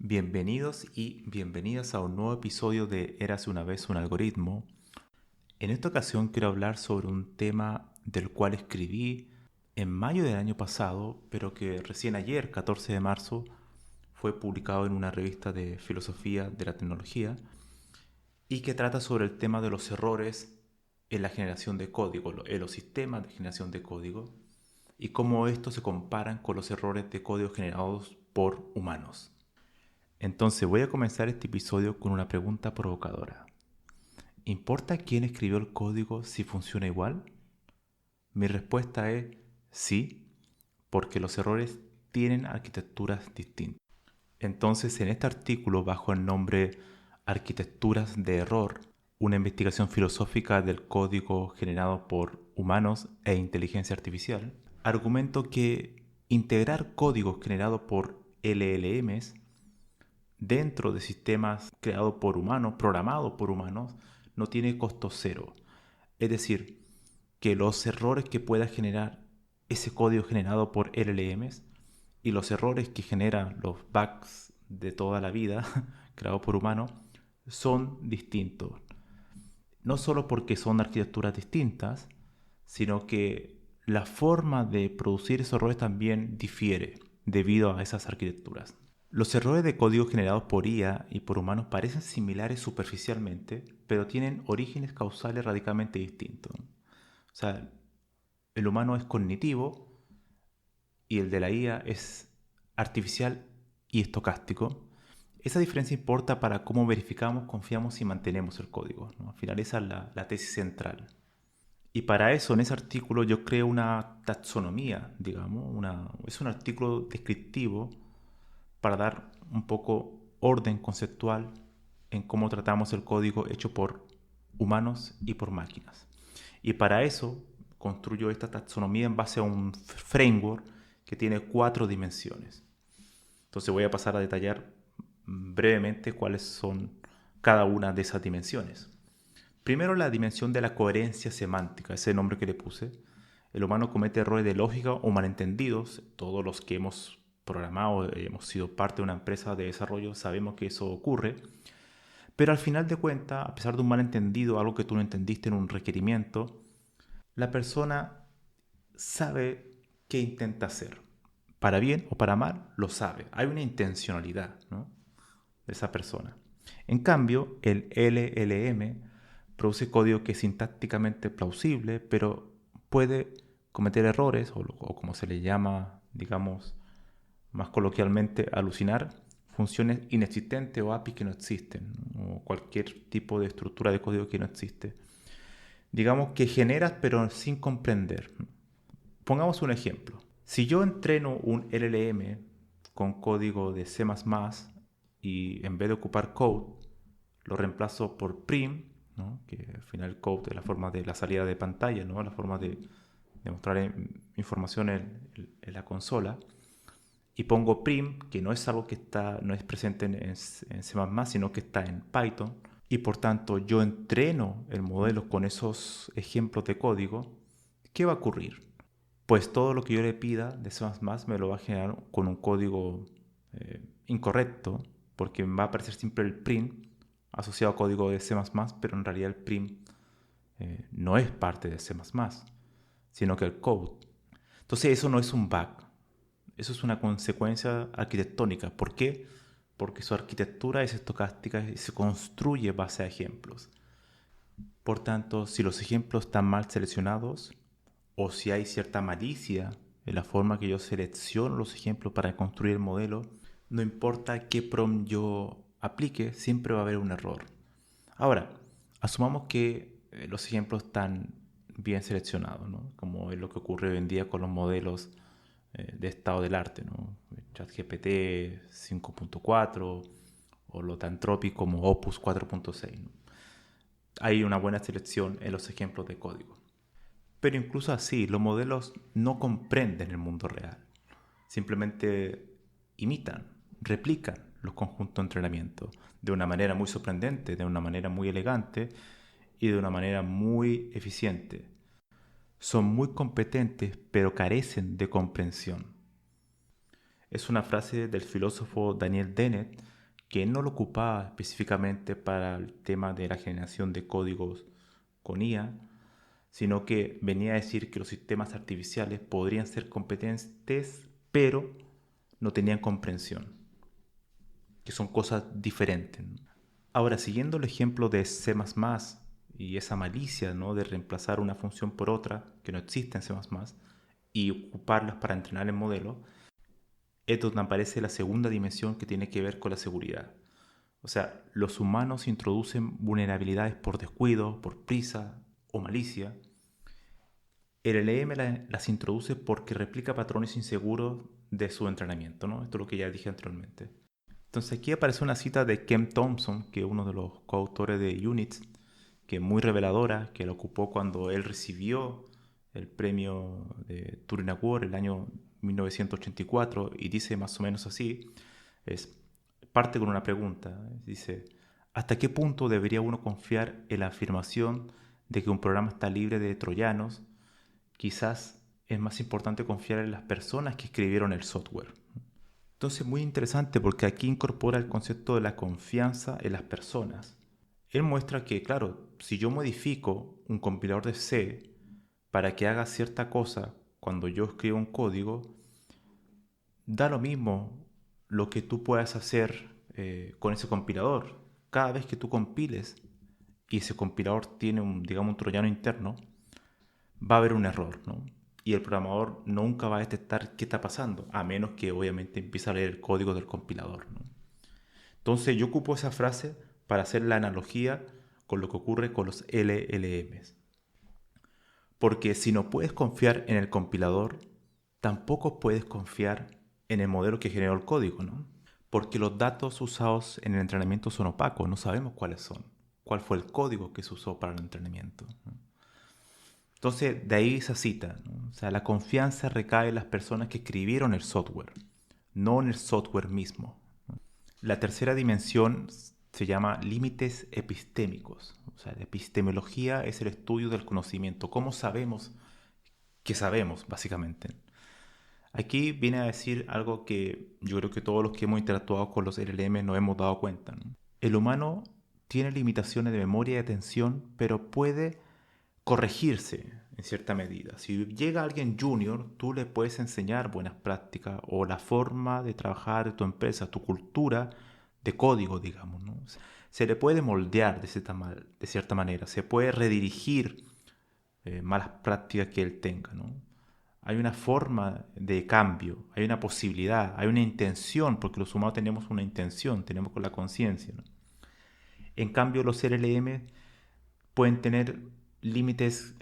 Bienvenidos y bienvenidas a un nuevo episodio de Érase una vez un algoritmo. En esta ocasión quiero hablar sobre un tema del cual escribí en mayo del año pasado, pero que recién ayer, 14 de marzo, fue publicado en una revista de filosofía de la tecnología y que trata sobre el tema de los errores en la generación de código, en los sistemas de generación de código y cómo estos se comparan con los errores de código generados por humanos. Entonces voy a comenzar este episodio con una pregunta provocadora. ¿Importa quién escribió el código si funciona igual? Mi respuesta es sí, porque los errores tienen arquitecturas distintas. Entonces, en este artículo, bajo el nombre Arquitecturas de Error, una investigación filosófica del código generado por humanos e inteligencia artificial, argumento que integrar códigos generados por LLMs dentro de sistemas creados por humanos, programados por humanos, no tiene costo cero. Es decir, que los errores que pueda generar ese código generado por LLMs y los errores que generan los bugs de toda la vida creados por humanos son distintos. No solo porque son arquitecturas distintas, sino que la forma de producir esos errores también difiere debido a esas arquitecturas. Los errores de código generados por IA y por humanos parecen similares superficialmente, pero tienen orígenes causales radicalmente distintos. O sea, el humano es cognitivo y el de la IA es artificial y estocástico. Esa diferencia importa para cómo verificamos, confiamos y mantenemos el código, ¿no? Al final esa es la tesis central. Y para eso, en ese artículo, yo creo una taxonomía, digamos, es un artículo descriptivo para dar un poco orden conceptual en cómo tratamos el código hecho por humanos y por máquinas. Y para eso construyo esta taxonomía en base a un framework que tiene 4 dimensiones. Entonces voy a pasar a detallar brevemente cuáles son cada una de esas dimensiones. Primero, la dimensión de la coherencia semántica, ese nombre que le puse. El humano comete errores de lógica o malentendidos. Todos los que hemos programado, hemos sido parte de una empresa de desarrollo, sabemos que eso ocurre. Pero al final de cuentas, a pesar de un malentendido, algo que tú no entendiste en un requerimiento, la persona sabe qué intenta hacer. Para bien o para mal, lo sabe. Hay una intencionalidad, ¿no?, de esa persona. En cambio, el LLM produce código que es sintácticamente plausible, pero puede cometer errores, o como se le llama, digamos, más coloquialmente, alucinar funciones inexistentes o APIs que no existen, o cualquier tipo de estructura de código que no existe. Digamos que generas pero sin comprender. Pongamos un ejemplo. Si yo entreno un LLM con código de C++ y en vez de ocupar code, lo reemplazo por prim, ¿no?, que al final code es la forma de la salida de pantalla, ¿no?, la forma de mostrar información en la consola, y pongo prim, que no es algo que no es presente en C++, sino que está en Python, y por tanto yo entreno el modelo con esos ejemplos de código, ¿qué va a ocurrir? Pues todo lo que yo le pida de C++ me lo va a generar con un código incorrecto, porque me va a aparecer siempre el prim asociado a código de C++, pero en realidad el prim no es parte de C++, sino que el code. Entonces eso no es un bug, eso es una consecuencia arquitectónica. ¿Por qué? Porque su arquitectura es estocástica y se construye base a ejemplos. Por tanto, si los ejemplos están mal seleccionados o si hay cierta malicia en la forma que yo selecciono los ejemplos para construir el modelo, no importa qué prompt yo aplique, siempre va a haber un error. Ahora, asumamos que los ejemplos están bien seleccionados, ¿no?, como es lo que ocurre hoy en día con los modelos de estado del arte, ¿no?, ChatGPT 5.4 o lo tan trópico como Opus 4.6, ¿no? Hay una buena selección en los ejemplos de código. Pero incluso así, los modelos no comprenden el mundo real. Simplemente imitan, replican los conjuntos de entrenamiento de una manera muy sorprendente, de una manera muy elegante y de una manera muy eficiente. Son muy competentes, pero carecen de comprensión. Es una frase del filósofo Daniel Dennett que no lo ocupaba específicamente para el tema de la generación de códigos con IA, sino que venía a decir que los sistemas artificiales podrían ser competentes, pero no tenían comprensión, que son cosas diferentes, ¿no? Ahora, siguiendo el ejemplo de C++ y esa malicia, ¿no?, de reemplazar una función por otra que no existe en C++ y ocuparlas para entrenar el modelo, es donde aparece la segunda dimensión que tiene que ver con la seguridad. O sea, los humanos introducen vulnerabilidades por descuido, por prisa o malicia. El LLM las introduce porque replica patrones inseguros de su entrenamiento, ¿no? Esto es lo que ya dije anteriormente. Entonces aquí aparece una cita de Ken Thompson, que es uno de los coautores de Unix, que es muy reveladora, que la ocupó cuando él recibió el premio de Turing Award el año 1984, y dice más o menos así, parte con una pregunta, dice: ¿hasta qué punto debería uno confiar en la afirmación de que un programa está libre de troyanos? Quizás es más importante confiar en las personas que escribieron el software. Entonces, muy interesante porque aquí incorpora el concepto de la confianza en las personas. Él muestra que, claro, si yo modifico un compilador de C para que haga cierta cosa cuando yo escribo un código, da lo mismo lo que tú puedas hacer con ese compilador. Cada vez que tú compiles y ese compilador tiene digamos, un troyano interno, va a haber un error, ¿no? Y el programador nunca va a detectar qué está pasando, a menos que obviamente empiece a leer el código del compilador, ¿no? Entonces yo ocupo esa frase para hacer la analogía con lo que ocurre con los LLMs. Porque si no puedes confiar en el compilador, tampoco puedes confiar en el modelo que generó el código, ¿no? Porque los datos usados en el entrenamiento son opacos, no sabemos cuáles son, cuál fue el código que se usó para el entrenamiento, ¿no? Entonces, de ahí esa cita, ¿no? O sea, la confianza recae en las personas que escribieron el software, no en el software mismo. La tercera dimensión se llama límites epistémicos. O sea, la epistemología es el estudio del conocimiento. ¿Cómo sabemos que sabemos, básicamente? Aquí viene a decir algo que yo creo que todos los que hemos interactuado con los LLM nos hemos dado cuenta, ¿no? El humano tiene limitaciones de memoria y atención, pero puede corregirse en cierta medida. Si llega alguien junior, tú le puedes enseñar buenas prácticas o la forma de trabajar de tu empresa, tu cultura de código, digamos, ¿no? Se le puede moldear de cierta manera, se puede redirigir malas prácticas que él tenga, ¿no? Hay una forma de cambio, hay una posibilidad, hay una intención, porque los humanos tenemos una intención, tenemos con la conciencia, ¿no? En cambio, los LLM pueden tener límites,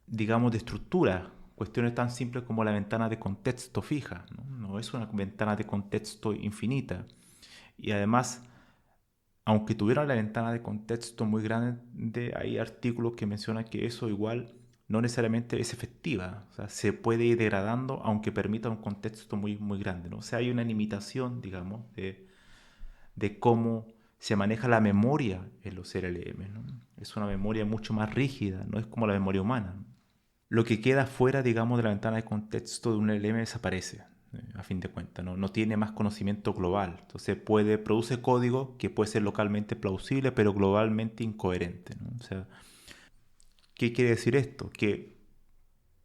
digamos, de estructura, cuestiones tan simples como la ventana de contexto fija, ¿no? No es una ventana de contexto infinita. Y además, aunque tuviera la ventana de contexto muy grande, hay artículos que mencionan que eso igual no necesariamente es efectiva. O sea, se puede ir degradando aunque permita un contexto muy, muy grande, ¿no? O sea, hay una limitación, digamos, de cómo se maneja la memoria en los LLM, ¿no? Es una memoria mucho más rígida, no es como la memoria humana, ¿no? Lo que queda fuera, digamos, de la ventana de contexto de un LLM desaparece, a fin de cuentas, ¿no? No tiene más conocimiento global. Entonces produce código que puede ser localmente plausible, pero globalmente incoherente, ¿no? O sea, ¿qué quiere decir esto? Que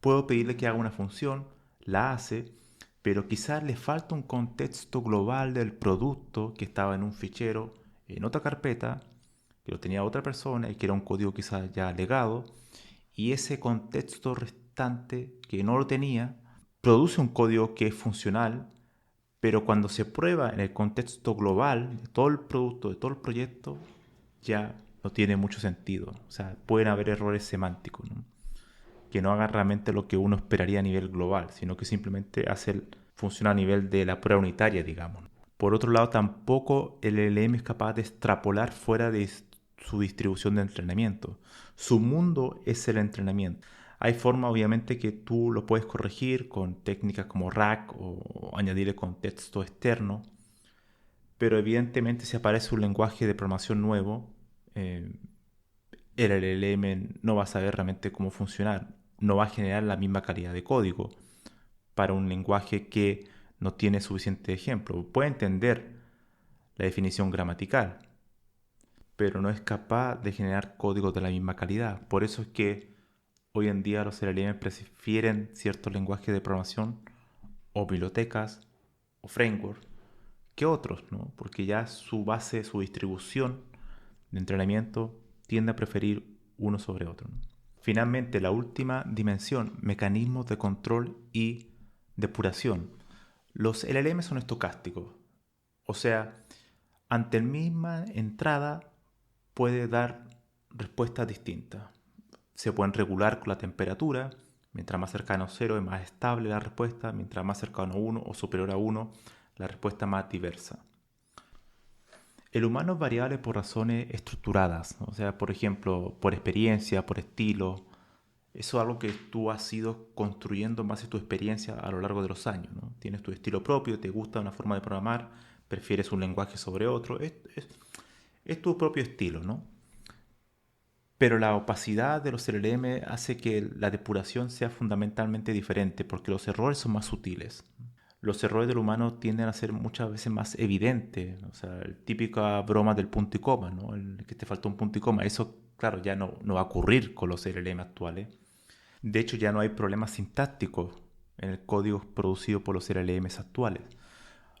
puedo pedirle que haga una función, la hace, pero quizás le falta un contexto global del producto que estaba en un fichero, en otra carpeta, que lo tenía otra persona y que era un código quizás ya legado, y ese contexto restante que no lo tenía produce un código que es funcional, pero cuando se prueba en el contexto global de todo el producto, de todo el proyecto, ya no tiene mucho sentido. O sea, pueden haber errores semánticos, ¿no? Que no hagan realmente lo que uno esperaría a nivel global, sino que simplemente funciona a nivel de la prueba unitaria, digamos. Por otro lado, tampoco el LLM es capaz de extrapolar fuera de su distribución de entrenamiento. Su mundo es el entrenamiento. Hay forma, obviamente, que tú lo puedes corregir con técnicas como RAG o añadirle contexto externo, pero evidentemente si aparece un lenguaje de programación nuevo, eh, el LLM no va a saber realmente cómo funcionar, no va a generar la misma calidad de código para un lenguaje que no tiene suficiente ejemplo. Puede entender la definición gramatical, pero no es capaz de generar códigos de la misma calidad. Por eso es que hoy en día los LLM prefieren ciertos lenguajes de programación o bibliotecas o frameworks que otros, ¿no? Porque ya su base, su distribución de entrenamiento tiende a preferir uno sobre otro, ¿no? Finalmente, la última dimensión, mecanismos de control y depuración. Los LLM son estocásticos, o sea, ante la misma entrada puede dar respuestas distintas. Se pueden regular con la temperatura. Mientras más cercano a 0 es más estable la respuesta. Mientras más cercano a 1 o superior a 1, la respuesta es más diversa. El humano es variable por razones estructuradas. O sea, por ejemplo, por experiencia, por estilo. Eso es algo que tú has ido construyendo en base a tu experiencia a lo largo de los años, ¿no? Tienes tu estilo propio, te gusta una forma de programar, prefieres un lenguaje sobre otro. Es tu propio estilo, ¿no? Pero la opacidad de los LLM hace que la depuración sea fundamentalmente diferente porque los errores son más sutiles. Los errores del humano tienden a ser muchas veces más evidentes. O sea, la típica broma del punto y coma, ¿no? El que te faltó un punto y coma. Eso, claro, ya no va a ocurrir con los LLM actuales. De hecho, ya no hay problemas sintácticos en el código producido por los LLMs actuales.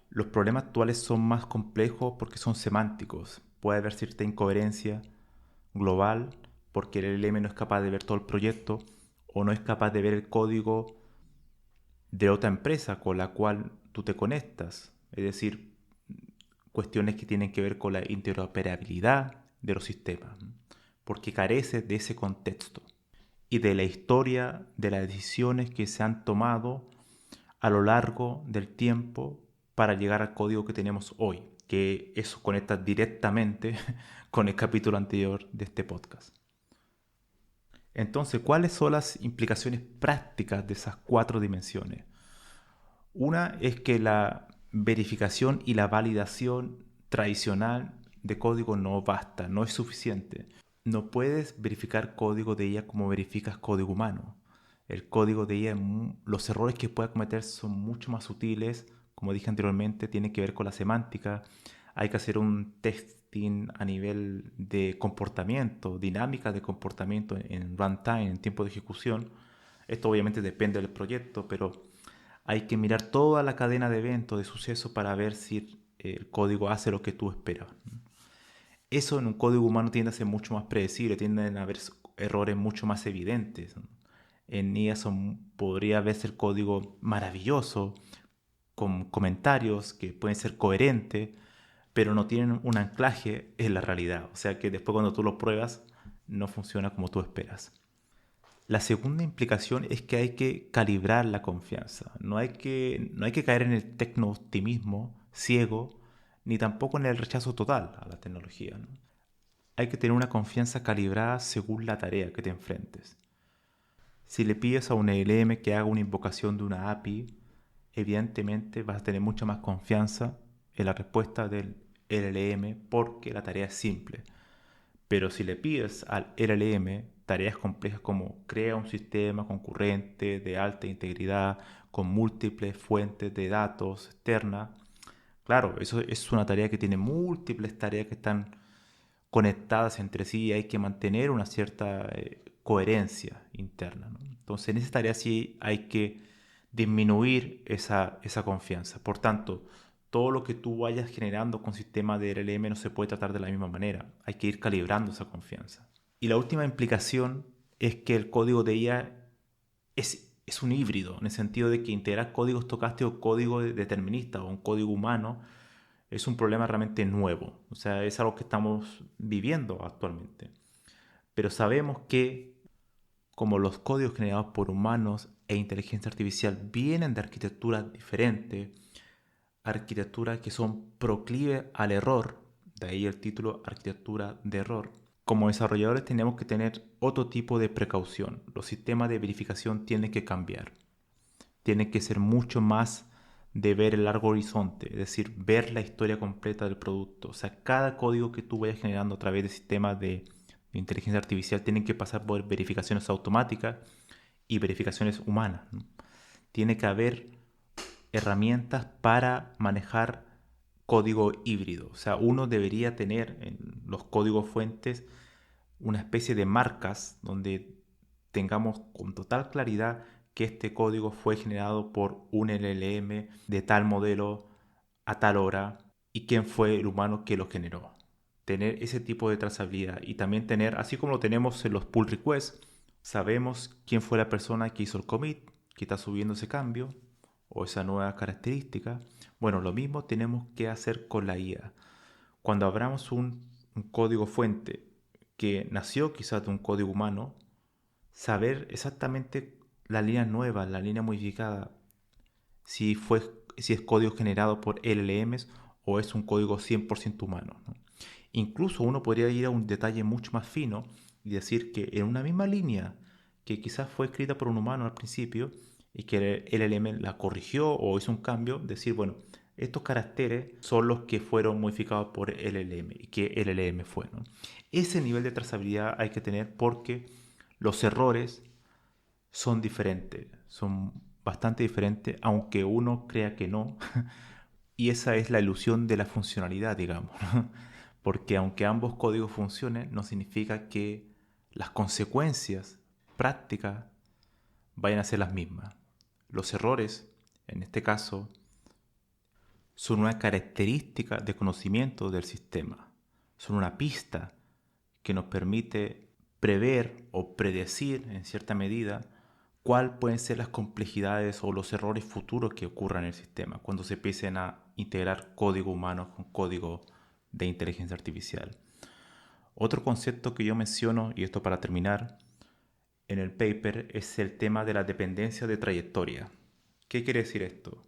Los problemas actuales son más complejos porque son semánticos. Puede haber cierta incoherencia global porque el LLM no es capaz de ver todo el proyecto o no es capaz de ver el código de otra empresa con la cual tú te conectas. Es decir, cuestiones que tienen que ver con la interoperabilidad de los sistemas, porque carece de ese contexto y de la historia de las decisiones que se han tomado a lo largo del tiempo para llegar al código que tenemos hoy, que eso conecta directamente con el capítulo anterior de este podcast. Entonces, ¿cuáles son las implicaciones prácticas de esas 4 dimensiones? Una es que la verificación y la validación tradicional de código no basta, no es suficiente. No puedes verificar código de IA como verificas código humano. El código de IA, los errores que pueda cometer son mucho más sutiles. Como dije anteriormente, tiene que ver con la semántica. Hay que hacer un testing a nivel de comportamiento, dinámica de comportamiento en runtime, en tiempo de ejecución. Esto obviamente depende del proyecto, pero hay que mirar toda la cadena de eventos, de sucesos para ver si el código hace lo que tú esperas. Eso en un código humano tiende a ser mucho más predecible, tienden a haber errores mucho más evidentes. En IA podría verse el código maravilloso, con comentarios que pueden ser coherentes, pero no tienen un anclaje en la realidad. O sea que después cuando tú lo pruebas, no funciona como tú esperas. La segunda implicación es que hay que calibrar la confianza. No hay que caer en el tecno-optimismo ciego, ni tampoco en el rechazo total a la tecnología, ¿no? Hay que tener una confianza calibrada según la tarea que te enfrentes. Si le pides a un LLM que haga una invocación de una API, evidentemente vas a tener mucha más confianza en la respuesta del LLM porque la tarea es simple. Pero si le pides al LLM tareas complejas como crea un sistema concurrente de alta integridad con múltiples fuentes de datos externas, claro, eso es una tarea que tiene múltiples tareas que están conectadas entre sí y hay que mantener una cierta coherencia interna, ¿no? Entonces en esa tarea sí hay que disminuir esa confianza. Por tanto, todo lo que tú vayas generando con sistema de RLM no se puede tratar de la misma manera. Hay que ir calibrando esa confianza. Y la última implicación es que el código de IA es un híbrido, en el sentido de que integrar código estocástico, código determinista o un código humano es un problema realmente nuevo. O sea, es algo que estamos viviendo actualmente. Pero sabemos que como los códigos generados por humanos e inteligencia artificial vienen de arquitecturas diferentes, arquitecturas que son proclives al error, de ahí el título arquitectura de error. Como desarrolladores tenemos que tener otro tipo de precaución. Los sistemas de verificación tienen que cambiar. Tienen que ser mucho más de ver el largo horizonte, es decir, ver la historia completa del producto. O sea, cada código que tú vayas generando a través de sistemas de inteligencia artificial tienen que pasar por verificaciones automáticas y verificaciones humanas, ¿no? Tiene que haber herramientas para manejar código híbrido. O sea, uno debería tener en los códigos fuentes una especie de marcas donde tengamos con total claridad que este código fue generado por un LLM de tal modelo a tal hora y quién fue el humano que lo generó. Tener ese tipo de trazabilidad y también tener, así como lo tenemos en los pull requests, sabemos quién fue la persona que hizo el commit, que está subiendo ese cambio o esa nueva característica. Bueno, lo mismo tenemos que hacer con la IA. Cuando abramos un código fuente que nació quizás de un código humano, saber exactamente la línea nueva, la línea modificada, si, si es código generado por LLMs o es un código 100% humano, ¿no? Incluso uno podría ir a un detalle mucho más fino y decir que en una misma línea que quizás fue escrita por un humano al principio y que el LLM la corrigió o hizo un cambio, decir, bueno, estos caracteres son los que fueron modificados por el LLM y que el LLM fue, ¿no? Ese nivel de trazabilidad hay que tener porque los errores son diferentes, son bastante diferentes, aunque uno crea que no. Y esa es la ilusión de la funcionalidad, digamos, ¿no? Porque aunque ambos códigos funcionen, no significa que las consecuencias prácticas vayan a ser las mismas. Los errores, en este caso, son una característica de conocimiento del sistema. Son una pista que nos permite prever o predecir en cierta medida cuáles pueden ser las complejidades o los errores futuros que ocurran en el sistema cuando se empiecen a integrar código humano con código de inteligencia artificial. Otro concepto que yo menciono, y esto para terminar, en el paper es el tema de la dependencia de trayectoria. ¿Qué quiere decir esto?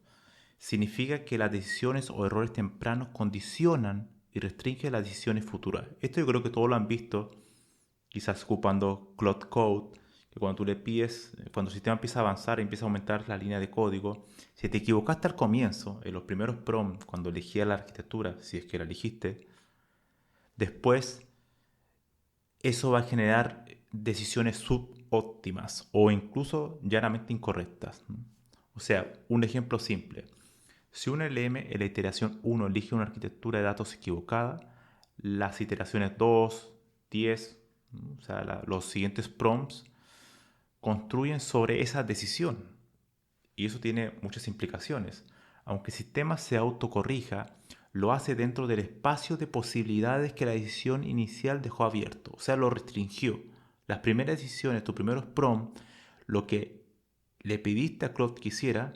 Significa que las decisiones o errores tempranos condicionan y restringen las decisiones futuras. Esto yo creo que todos lo han visto, quizás ocupando Cloud Code, que cuando tú le pides, cuando el sistema empieza a avanzar, empieza a aumentar la línea de código, si te equivocaste al comienzo, en los primeros prompts, cuando elegías la arquitectura, si es que la elegiste, después eso va a generar decisiones subóptimas o incluso llanamente incorrectas, ¿no? O sea, un ejemplo simple. Si un LM en la iteración 1 elige una arquitectura de datos equivocada, las iteraciones 2, 10, ¿no? O sea, los siguientes prompts construyen sobre esa decisión. Y eso tiene muchas implicaciones. Aunque el sistema se autocorrija, lo hace dentro del espacio de posibilidades que la decisión inicial dejó abierto. O sea, lo restringió. Las primeras decisiones, tus primeros prompts, lo que le pediste a Claude que hiciera,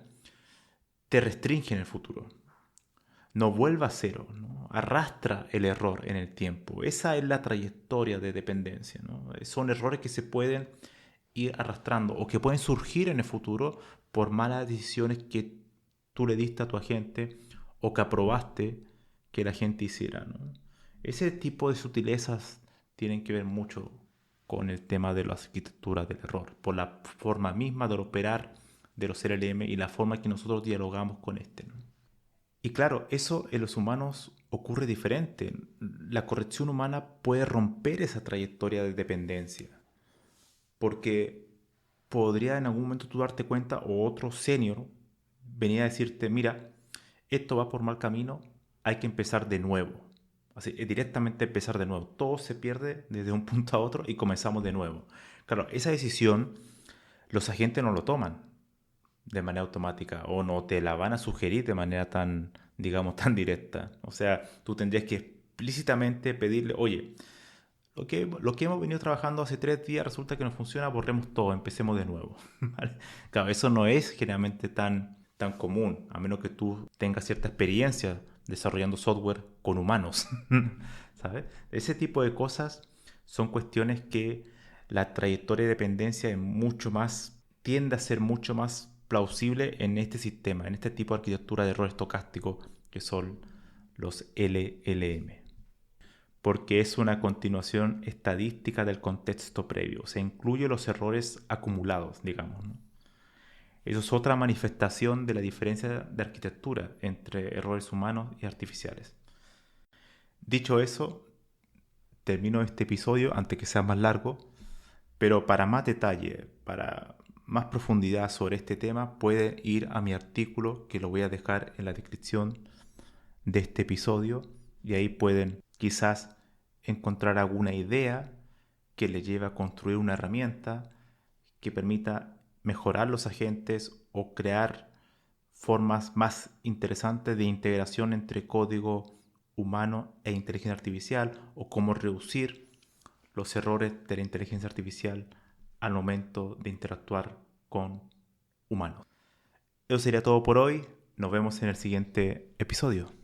te restringe en el futuro. No vuelva a cero, ¿no? Arrastra el error en el tiempo. Esa es la trayectoria de dependencia, ¿no? Son errores que se pueden ir arrastrando o que pueden surgir en el futuro por malas decisiones que tú le diste a tu agente o que aprobaste que la gente hiciera, ¿no? Ese tipo de sutilezas tienen que ver mucho con el tema de la arquitectura del error, por la forma misma de operar de los LLM y la forma que nosotros dialogamos con este, ¿no? Y claro, eso en los humanos ocurre diferente. La corrección humana puede romper esa trayectoria de dependencia, porque podría en algún momento tú darte cuenta o otro senior venía a decirte, mira, esto va por mal camino, hay que empezar de nuevo. Así, directamente empezar de nuevo. Todo se pierde desde un punto a otro y comenzamos de nuevo. Claro, esa decisión los agentes no lo toman de manera automática o no te la van a sugerir de manera tan, digamos, tan directa. O sea, tú tendrías que explícitamente pedirle, oye, lo que hemos venido trabajando hace 3 días resulta que no funciona, borremos todo, empecemos de nuevo. ¿Vale? Claro, eso no es generalmente tan común, a menos que tú tengas cierta experiencia desarrollando software con humanos. ¿Sabes? Ese tipo de cosas son cuestiones que la trayectoria de dependencia es mucho más, tiende a ser mucho más plausible en este sistema, en este tipo de arquitectura de error estocástico que son los LLM, porque es una continuación estadística del contexto previo, se incluye los errores acumulados, digamos, ¿no? Eso es otra manifestación de la diferencia de arquitectura entre errores humanos y artificiales. Dicho eso, termino este episodio antes que sea más largo, pero para más detalle, para más profundidad sobre este tema, puede ir a mi artículo que lo voy a dejar en la descripción de este episodio y ahí pueden quizás encontrar alguna idea que les lleve a construir una herramienta que permita mejorar los agentes o crear formas más interesantes de integración entre código humano e inteligencia artificial, o cómo reducir los errores de la inteligencia artificial al momento de interactuar con humanos. Eso sería todo por hoy. Nos vemos en el siguiente episodio.